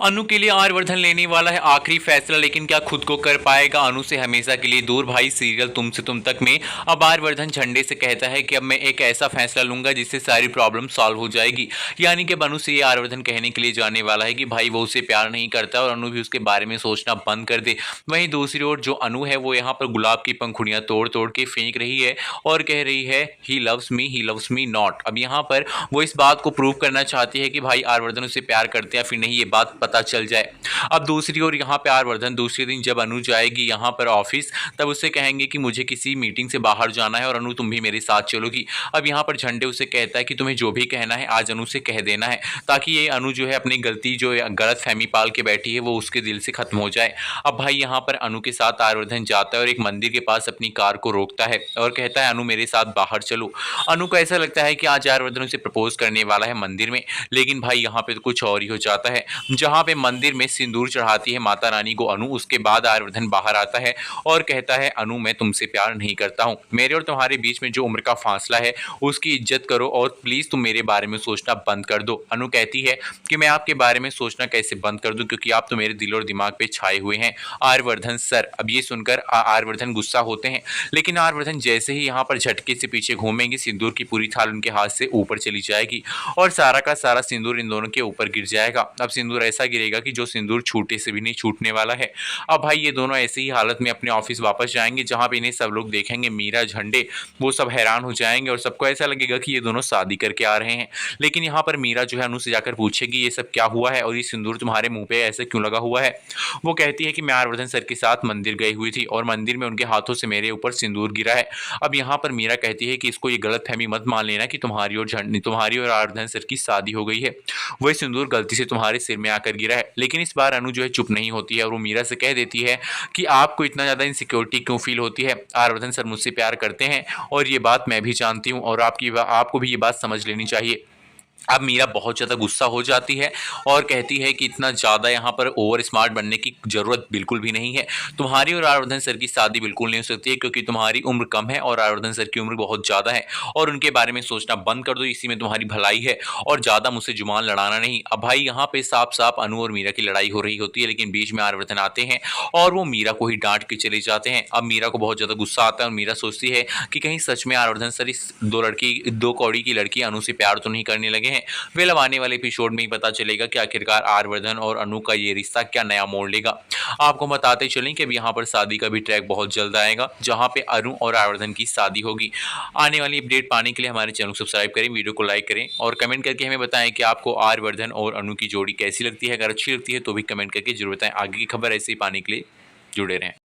अनु के लिए आर्यवर्धन लेने वाला है आखिरी फैसला, लेकिन क्या खुद को कर पाएगा अनु से हमेशा के लिए दूर। भाई सीरियल तुमसे तुम तक में अब आर्यवर्धन झंडे से कहता है कि अब मैं एक ऐसा फैसला लूंगा जिससे सारी प्रॉब्लम सॉल्व हो जाएगी। यानी कि अनु से ये आर्यवर्धन कहने के लिए जाने वाला है कि भाई वो उसे प्यार नहीं करता और अनु भी उसके बारे में सोचना बंद कर दे। वहीं दूसरी ओर जो अनु है वो यहाँ पर गुलाब की पंखुड़ियां तोड़ तोड़ के फेंक रही है और कह रही है ही लव्स मी नॉट। अब यहाँ पर वो इस बात को प्रूव करना चाहती है कि भाई आर्यवर्धन उसे प्यार करते हैं फिर नहीं, ये बात पता चल जाए। अब दूसरी ओर यहाँ पे आर्यवर्धन दूसरे दिन जब अनु जाएगी यहाँ पर ऑफिस, तब उससे कहेंगे कि मुझे किसी मीटिंग से बाहर जाना है और अनु तुम भी मेरे साथ चलोगी। अब यहाँ पर झंडे उसे कहता है कि तुम्हें जो भी कहना है आज अनु से कह देना है, ताकि ये अनु जो है अपनी गलती जो गलत फहमी पाल के बैठी है वो उसके दिल से खत्म हो जाए। अब भाई यहाँ पर अनु के साथ आर्यवर्धन जाता है और एक मंदिर के पास अपनी कार को रोकता है और कहता है अनु मेरे साथ बाहर चलो। अनु को ऐसा लगता है कि आज आर्यवर्धन उसे प्रपोज करने वाला है मंदिर में, लेकिन भाई यहाँ पे तो कुछ और ही हो जाता है। जहाँ पे मंदिर में सिंदूर चढ़ाती है माता रानी को अनु, उसके बाद आर्यवर्धन बाहर आता है और कहता है अनु मैं तुमसे प्यार नहीं करता हूँ, मेरे और तुम्हारे बीच में जो उम्र का फासला है उसकी इज्जत करो और प्लीज तुम मेरे बारे में सोचना बंद कर दो। अनु कहती है कि मैं आपके बारे में सोचना कैसे बंद कर दूं, क्योंकि आप तो मेरे दिल और दिमाग पे छाए हुए हैं आर्यवर्धन सर। अब ये सुनकर आर्यवर्धन गुस्सा होते हैं, लेकिन आर्यवर्धन जैसे ही यहाँ पर झटके से पीछे घूमेंगे सिंदूर की पूरी थाल उनके हाथ से ऊपर चली जाएगी और सारा का सारा सिंदूर इन दोनों के ऊपर गिर जाएगा। अब सिंदूर ऐसा गिरेगा कि जो सिंदूर छूटे से भी नहीं छूटने वाला है। अब भाई ये दोनों ऐसी ही हालत में अपने ऑफिस वापस जाएंगे, जहां पे इन्हें सब लोग देखेंगे, मीरा झंडे वो सब हैरान हो जाएंगे और सबको ऐसा लगेगा कि ये दोनों शादी करके आ रहे हैं। लेकिन यहाँ पर मीरा जो है अनु से जाकर पूछेगी ये सब क्या हुआ है और ये सिंदूर तुम्हारे मुंह पे ऐसे क्यों लगा हुआ है। वो कहती है कि मैं आर्यवर्धन सर के साथ मंदिर गई हुई थी और मंदिर में उनके हाथों से मेरे ऊपर सिंदूर गिरा है। अब यहाँ पर मीरा कहती है कि इसको ये गलत फहमी मत मान लेना कि तुम्हारी और आर्यवर्धन सर की शादी हो गई है, वही सिंदूर गलती से तुम्हारे सिर में आकर गिरा है। लेकिन इस बार अनु जो है चुप नहीं होती है और वो मीरा से कह देती है कि आपको इतना ज़्यादा इनसिक्योरिटी क्यों फील होती है, आर्यवर्धन सर मुझसे प्यार करते हैं और ये बात मैं भी जानती हूँ और आपको भी ये बात समझ लेनी चाहिए। अब मीरा बहुत ज़्यादा गुस्सा हो जाती है और कहती है कि इतना ज़्यादा यहाँ पर ओवर स्मार्ट बनने की ज़रूरत बिल्कुल भी नहीं है। तुम्हारी और आर्यवर्धन सर की शादी बिल्कुल नहीं हो सकती है, क्योंकि तुम्हारी उम्र कम है और आर्यवर्धन सर की उम्र बहुत ज़्यादा है और उनके बारे में सोचना बंद कर दो, इसी में तुम्हारी भलाई है और ज़्यादा मुझसे जुबान लड़ाना नहीं। अब भाई यहाँ पे साफ साफ अनु और मीरा की लड़ाई हो रही होती है, लेकिन बीच में आर्यवर्धन आते हैं और वो मीरा को ही डांट के चले जाते हैं। अब मीरा को बहुत ज़्यादा गुस्सा आता है और मीरा सोचती है कि कहीं सच में आर्यवर्धन सर इस दो कौड़ी की लड़की अनु से प्यार तो नहीं करने लगे हैं। वे आने वाले एपिसोड में ही पता चलेगा कि आखिरकार आर्यवर्धन और अनु का ये रिश्ता क्या नया मोड़ लेगा। आपको बताते चलें कि अब यहाँ पर शादी का भी ट्रैक बहुत जल्द आएगा, जहाँ पे अनु और आर्यवर्धन की शादी होगी। आने वाली अपडेट पाने के लिए हमारे चैनल को सब्सक्राइब करें, वीडियो को लाइक करें और कमेंट करके हमें बताएं कि आपको आर्यवर्धन और अनु की जोड़ी कैसी लगती है। अगर अच्छी लगती है तो भी कमेंट करके जरूर बताएं। आगे की खबर ऐसे ही पाने के लिए जुड़े रहें।